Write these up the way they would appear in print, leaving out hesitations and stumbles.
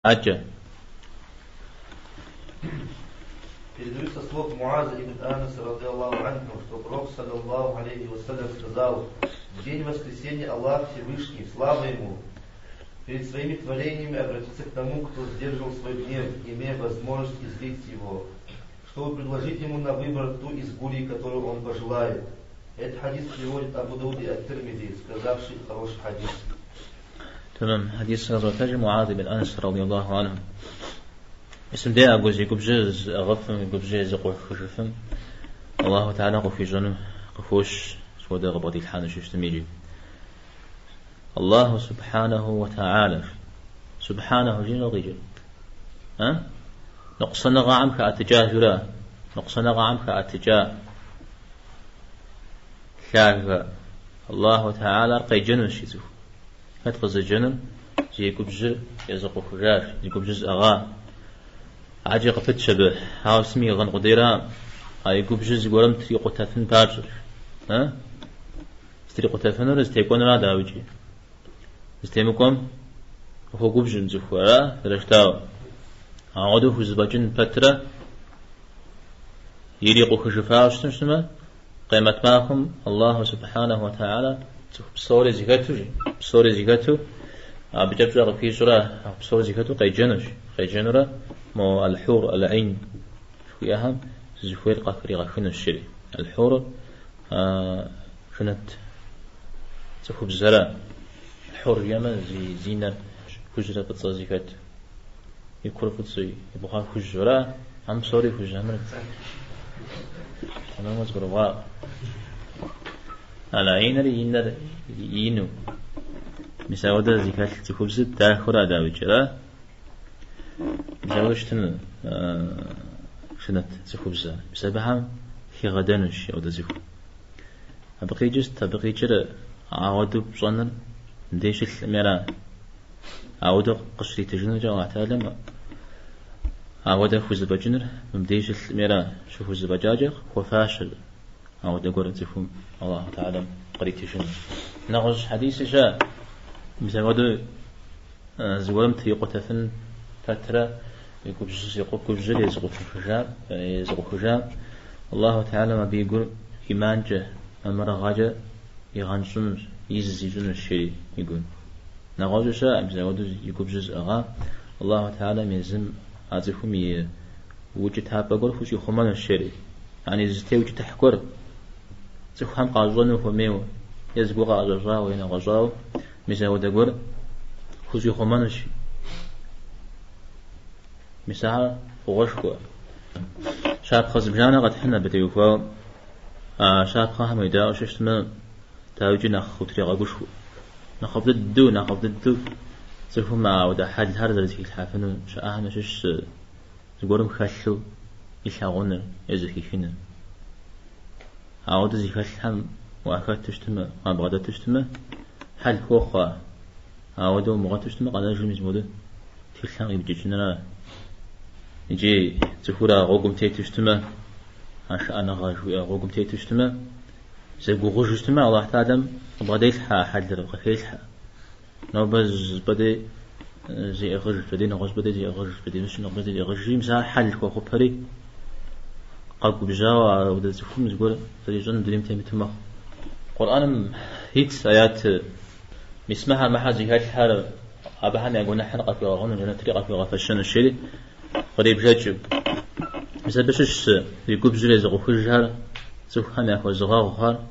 Аджа. Передаются слов Муаза ибн Анаса, радиаллаху анху, что Пророк, саллаллаху алейхи вассалям, сказал: в день воскресения Аллах Всевышний, слава Ему, перед своими творениями обратится к тому, кто сдерживал свой гнев, имея возможность излить его, чтобы предложить ему на выбор ту из гулей, которую он пожелает. Этот хадис приводит Абу Дауд и ат-Тирмизи, сказавший хороший хадис. تمام. حديث غزوة معاذ بن أنس رضي الله عنه. اسم ده أجوز يقبجز أغفم يقبجز يقول خشفم. الله تعالى قفي جنم قفوش سودا غبطي الحان شفتميجي. الله سبحانه وتعالى سبحانه جين رجل. ها؟ نقصنا غام كأتجاه جرا. نقصنا غام كأتجاه. شاف الله تعالى قي جنم شيزو. هتفز الجنم زي كبز يزق خجاج زي كبز أغا عجي قفت شبه هاو اسمي غن قديرا هاي كبز قرم تري قتافن باجر ها استري قتافن ولا استيقون را داوجي استيمكم هو كبز مزخورا درشتاو عودو فزباجن فترة يليق خشفاء شنو قيمة معكم الله سبحانه وتعالى بصورة زكاتو بجبر في سورة بصورة زكاتو قيجنرة مو الحور العين وياهم زخوير قفري غفن الشري الحور كانت تخب زرا الحور اليمن زينة كجرة بتصازيكات يكور بتصي يبغى كجرة هم صوري كجرة أنا ما أذكر على عينري ينو مساودة زكاة تخبز تأخر أداوي جرا مساودة شتن شنت تخبز بسببها في غدانش أو دزيف أبقي جست تبقي جرا عودو بصنن نديش المرا عودو قشري تجنر جا وعتالم عودو خوز بجنر ممديش المرا شو خوز بجاجر وفاشل عودو قرن تفهم الله تعالى قريت شنو نغش حديث جاء مساودو زورم تيقتفن فترة يقول كجل يزقو خجاب الله تعالى ما بيقول إيمان جه أمر غاجة يغنشم يزيجون الشيء يقول نغش شاء مساودو يقول جزء أغا الله تعالى ميزم عزفهم وجد هابقول فوش يخمان الشيء يعني زتي وجد تحكر زخم قاجون فميو يزقو قاجراو وين قاجراو مساو دغور خوزي خمانش مساها فوشكو شاب خز بجانا قد حنا بتيوفا شاب خهم يدا ششتم تاوجي ناخذ طريقه غشو ناخذ الدو زخم ما ودا حد هذا زي الحافن شاهنا شش زغورم خشو يشاغون يزكي فينا عودة زي هم وأكاد تشتمه ما بغدا تشتمه حل خوخا عودة ومغاد تشتمه قال نجم يزموده تلحق يبجينا يجي تفورا غوغم تي تشتمه عش أنا غاجويا غوغم تي تشتمه زي غوغ تشتمه الله تعالى بغدا يلحق حل ربقى يلحق نوبز بدي زي أغرج بدي نغز بدي زي أغرج بدي مش نغز بدي أغرج مسا حل خوخو بري قلب بجاوا وده تفهم زقول تريجون دريم تيم تمخ قرآن هيت آيات مسمعها ما حد زي هالحال أبهنا يقولنا حنا قفي غون جنا طريقة في غفشان الشيء قريب جاجب مثل بشش يقول بجري زقو في الجهر زخنا يأخذ زغاو غار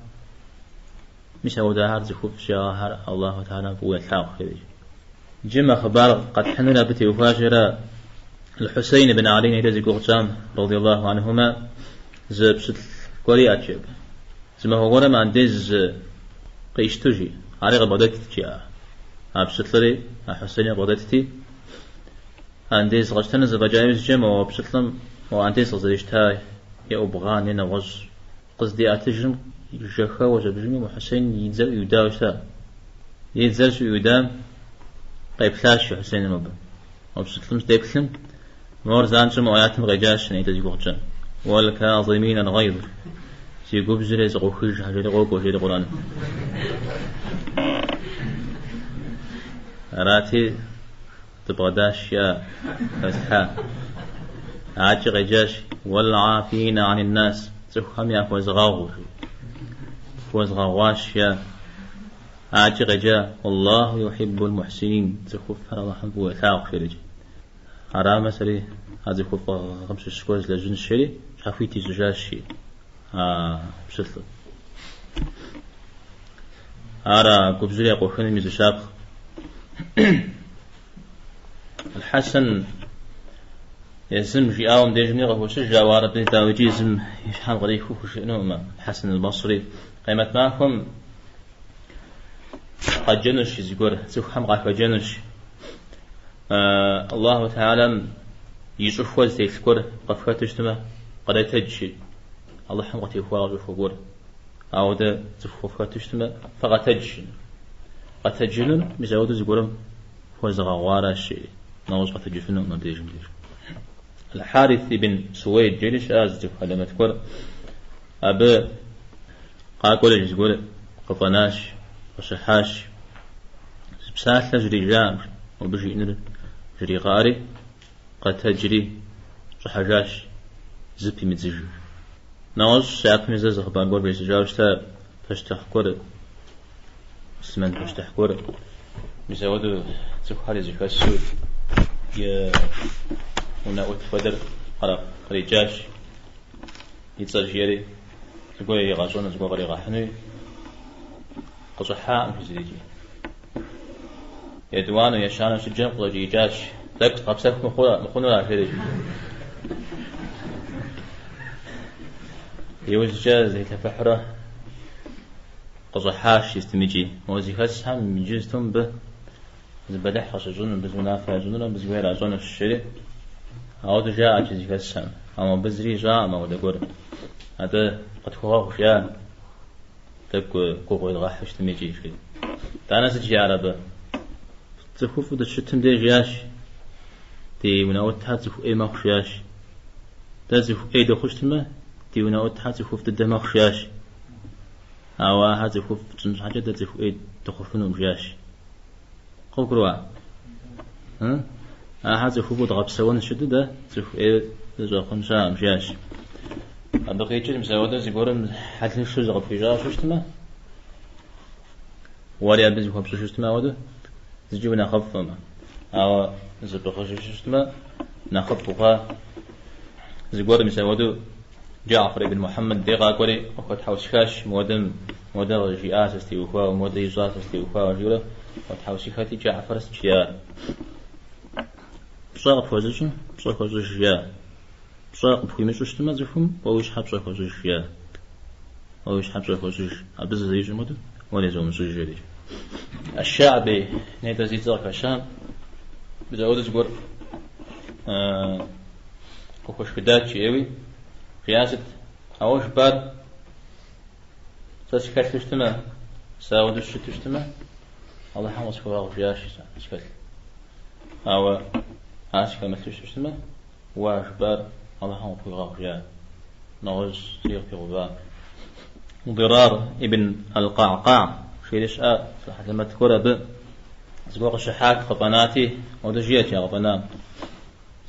مش هو ده هار زخوف شاهر الله تعالى بقول الحاق خير جمع خبر قد حنا بتي وفاجرة الحسين بن علي نيرزي قرطام رضي الله عنهما زبشت قولي أجيب زما هو قرم عندز قيشتوجي على غبادتي أبشت لي حسين غبادتي عندز غشتنا زبجايز جمع وبشتلم وعندز غزيشتاي يا أبغاني نغز قصدي أتجم جخا وجبجمي وحسين ينزل يداوشتا ينزل شو يدام قيب ثلاث حسين مبا وبشتلم ستيكسلم مور زانشم وآياتهم غجاش نيتزي قرطان والكاظمين الغيظ سيقوب زريز غوخيش حجر غوكو شيد القرآن راتي تبغداش يا فتحة عاجي غجاش والعافين عن الناس تفهم يا فوز غاواش يا عاجي غجا والله يحب المحسنين تخف الله حبوا ثاق شريج حرام سري هذا خف خمس شكوز لجن الشري شافيتي زجاش بشثل أرى قبزلي قوخني مزشاب الحسن يزم جاءهم ديجني غفوش جوار بن داوجي يزم يشحن غريف وشئنهم الحسن البصري قيمة معكم قد جنش يزقور سوحم غاف جنش الله تعالى يشوف وزي الكور قفكات تجتمع قد تجشي الله حم غتي فواغ فوقور أو ده تفوفكات تجتمع فقد تجشي قد تجنن بزود زقورم وزغا غوارا الشيء نوز قد تجفنه ما بديش مدير الحارث بن سويد جلش أزجف لما تقول أبا قاقول جزقول قطناش وشحاش بساعة جري جام وبجي نر جري غاري قد تجري شحاجاش زبي متزجر نوز شاك مزاز خبان قول بيس جاوشتا فاشتحكور اسمان فاشتحكور بزودو تفحالي زكاة السود هنا أتفدر قرا رجاش يتصجيري تقول يغاشون تقول غريغا حنوي قصحاء في زيجي يدوان يشان شجن قلجي جاش لك قبسك مخونو لا شيء يوز جاز يتفحره قصحاش يستمجي وزيكاس هم يجوزتم به زبدح خشجون بزمنافع جنون بزوير عزون الشري أو تجاء عجزي كسم أما بزري جاء ما وده قر هذا قد خواه خشيان تبقى قوة الغاح اشتميجي شيء تانا سجي عربة تخوف ده شتم ده جاش تي وناوتها تخوف اي ما خشياش تخوف اي ده خشتمه تي وناوتها تخوف ده ما خشياش أو هذا تخوف تنج حاجة ده تخوف اي تخوفنهم جاش قوكروا هذا خبود غاب سوون شدة تخوف اي ده خنشا مجاش بقيت جل مساودة زيبورم حتى شو زغب في جار شو اشتما واري أبز بخب شو اشتما وده زيجو نخف ما أو زبقة شو اشتما نخف بقى زيبورم مساودة جعفر بن محمد دقا قولي وقت حوشكاش مودم جيئات استيوفا ومودم يزات استيوفا وجوله وقت حوشكاتي جعفر استيوفا بصاق فوزيشن بصاق فوزيش جاء بصاق بخيمش اشتما زفهم ووش حب صاق فوزيش جاء ووش حب صاق فوزيش أبز زيج مودم وليزوم سجري الشعبي نيتا زيت زرق الشام بزود زقور كوكوش بدات شيء قياسة أوش بعد ساسكت تجتمع ساود الشت تجتمع الله حمص فراغ فياش سكت أو عاشك مثل تجتمع واش بعد الله حمص فراغ فياش نوز سير في غبار ضرار ابن القعقاع شيرش حتى ما تذكر ب زبوق الشحات قبناتي ودجيت يا قبنام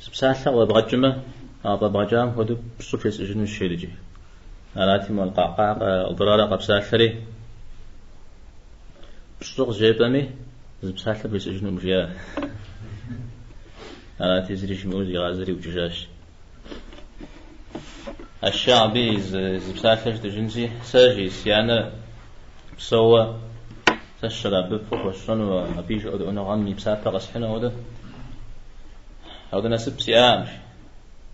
سبسالة وبغجمة بغجام هدو بصفيس اجن الشيرجي علاتي مال القعقاع ضرار قبسالة بصوق جيبامي سبسالة بس اجن مجيا علاتي زريش موزي غازري وججاش الشعبي زبسالة جنسي ساجي سيانا سوى تشرب بفوق وشون وأبيج أنا غني بسافة غسحنا هذا نسب سيامش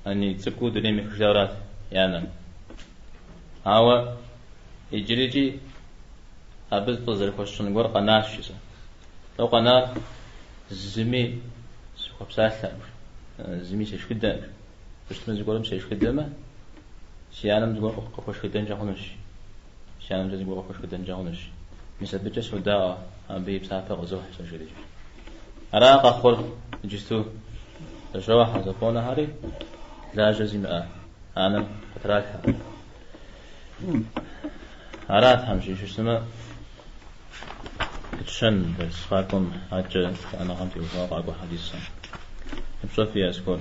أني تسكود لي مخجارات يعني هوا يجريجي أبز بزر وشون قر قناش لو قناة زمي سوى بسافة زمي سيش قدام بس تمزقولم سيش قدامه سيانم زقول قفش قدام جاهونش سيانم زقول قفش قدام جاهونش مثبت سودا أبي بسافة غزوه سجلي أراق أخر جستو تجربة حزبونا هاري لا جزيمة أنا قتراك أراد همشي شو اسمه تشن بس خاكم حاجة أنا قمت بواقع حديثا صوفيا سكون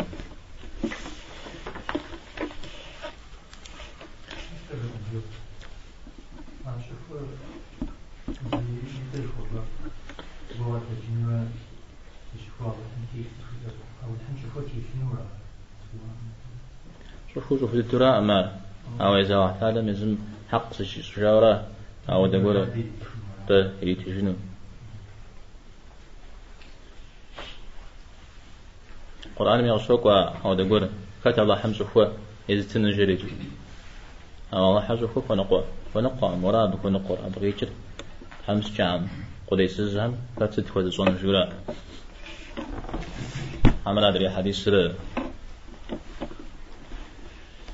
شوفوا الدراء ما أو إذا واحد هذا مزم حق سجارة أو دقولة يتجنو القرآن من يغشوك أو دقولة كتب الله حمس أخوة إذا تنجري أو الله حمس أخوة ونقوى مرابك ونقوى أبغيتر حمس جام قديس الزهم فتدخل الصون الجولاء عمل أدري حديث سر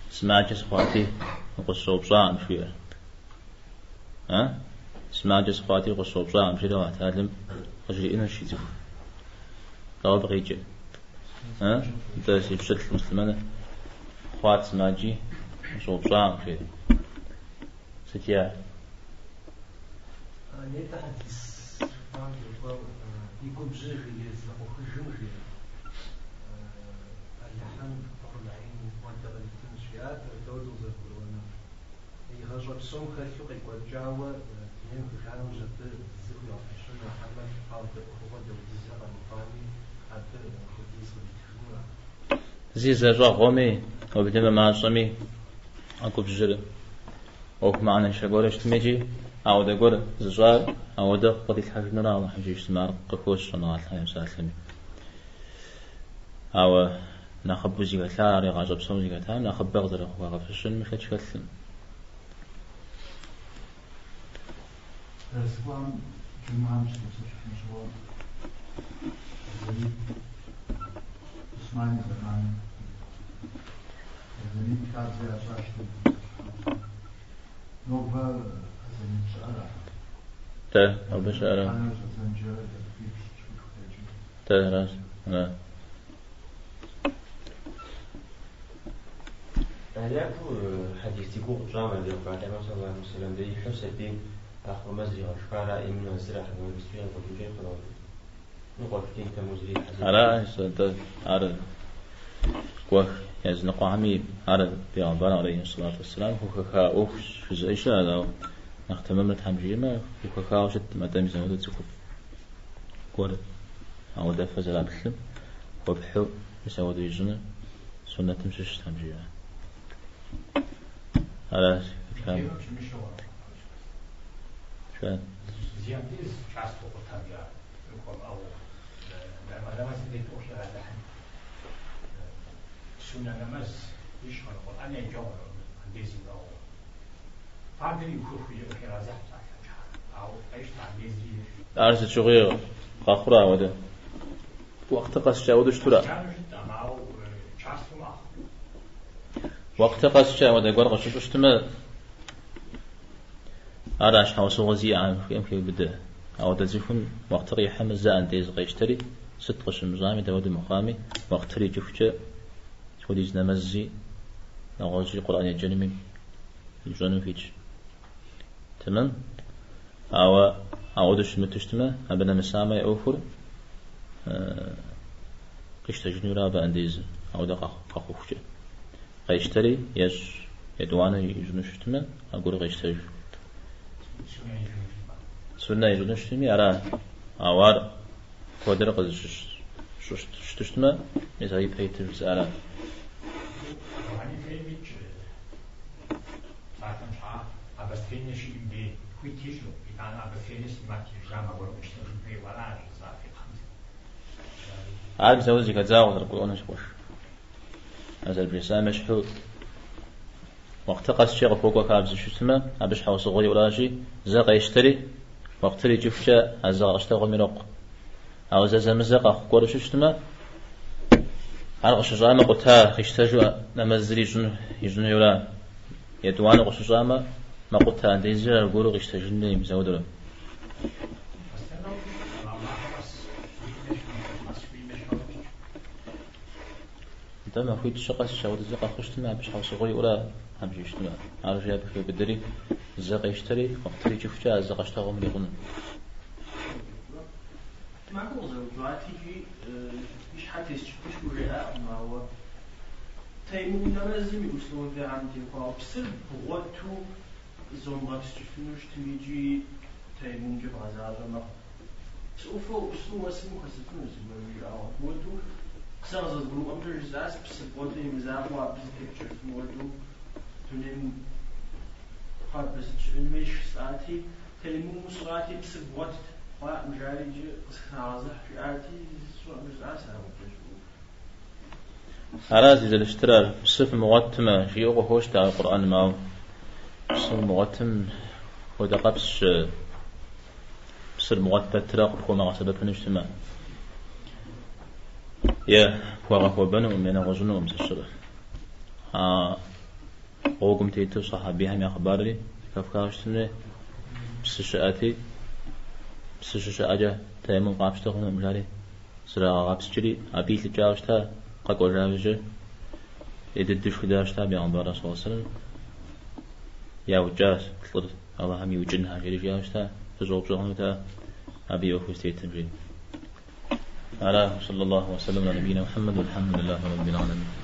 سمعت صفاتي وقصوا بصام شوية سمعت صفاتي وقصوا بصام شوية وأتعلم أجري إنا شيء لو بغيت درس يبسط المسلمين خوات سماجي وقصوا بصام شوية ستيا يكون بزاف يسلقوا خجوجي اللحم أقول العين وانت التنشيات تودو زفرونا يخرج بسوم خلفو يكون جاوة يمكن كانوا جد زفروا عشان محمد قال هو دو الزفر المقامي حتى خديس بالتخمرة زي زرع غومي وبدنا مع صمي أكو بجرة أو معنا شغورة تميجي أو ده قول زجاج أو ده قضية حاجة نرى الله حجي اجتماع قفوش صنع الحياة مسالسلمي أو نخبو زيغة ثاري غاجب صوم زيغة ثاري نخب بغضر أخوة غفشن مش هتشكلم سواء جمعة مش مشروع اسمعني زمان زمين كتاب زي أشاشة نوبل تا أو بشارة تا راس لا يعرفوا حديث يقول جامع اللي بعد ما صلى الله عليه وسلم ده يحس الدين آخر مزري وشفارة إمنا الزرع من المسلمين وبيجي خلاص نقول في كم مزري على إيش على قوة يزنق عمي على بيعبر عليه الصلاة والسلام هو كاوش في زيشة هذا نختم من تحمجيمة هو كاوش ما تميز هذا تكوب قول أو دفع زلاب السلم وبحو يسوي ديجنا سنة تمشيش تحمجيمة على كلام شو زيادتيز شخص وقتها يقول أو لما سيدي توشي على لحن سنة نماز يشغل القرآن يجور عنديزي أو فاضل يخوف يوكي رازح أو إيش عنديزي أرسل شغير قاخرة وده وقت قص جاودش ترى وقت قص جاود أقول قص شتما أراش حوس غزي عام في بدأ أو تزيفون وقت ريح مزان تيز غيشتري ست قش مزامي داود مقامي وقت ري جفجة وديز نمزي نغزي القرآن الجنمي الجنم فيش تمام أو دش متشتما أبنا مسامة يأوفر قشت جنورا بانديز أو دقة قخوفجة غيشتري يدوانا يجنشتما أقول غيشتري سنة يجنشتمي أرى أوار قدر قد شتشتما يزاي بيتر زارا عارف زوجي كزاو تقول أنا شوش هذا البرسام مشحود وقت قص شيء فوق كابز شو اسمه أبش حوس غولي ولاجي زاق يشتري وقت اللي جفشة الزاق اشتغل منوق أو زمزق أخبر شو اسمه على شجامة قتها يشتجوا نمزري يجون يولا يدوان قشجامة ما قتها ديزر يقولوا يشتجوني مزودوا دام فيت شقة شاود الزق خشتنا بش حوس غولي ولا هم يشتنا على جاب في بدري الزق يشتري وقت اللي جفشة الزق اشتغل من يغن معقول دلوقتي حتى يستشفش وجهاء ما هو تيمون لازم يوصلوا في عندي وابسل بغوتو زوم غاستشفنوش تميجي تيمون جب غزال ما سوفو سو اسمو خاصتنو زمري او بغوتو قصر زغلو امر جزاس بس بغوتو يمزاق وابس كيتشف بغوتو تنين خابس انميش ساعتي تيمون ساعتي بس بغوت مجاري خازح في آتي سواء مجزاس عراز إذا الاشترار بصف مغتمة شيء هوش تاع القرآن ما بصف مغتم ودا قبس بصف مغتم تراق بخو ما غسبب نجتمع يا فوق بنو من غزنو مسشرة قوم تيتو صحابيها من أخباري كافكاشتني بس شآتي بس شآجة تيمم قابشتغنا مجاري سرا قابشتري أبيت لجاوشتا قاقو جاوجة إذا الدش خداشتا بيعنبار رسول الله صلى الله عليه وسلم يا وجاس تطلر الله هم يوجنها جري جاوشتا تزوج جهنتا أبي وفستيت تنجي على صلى الله وسلم على نبينا محمد والحمد لله رب العالمين.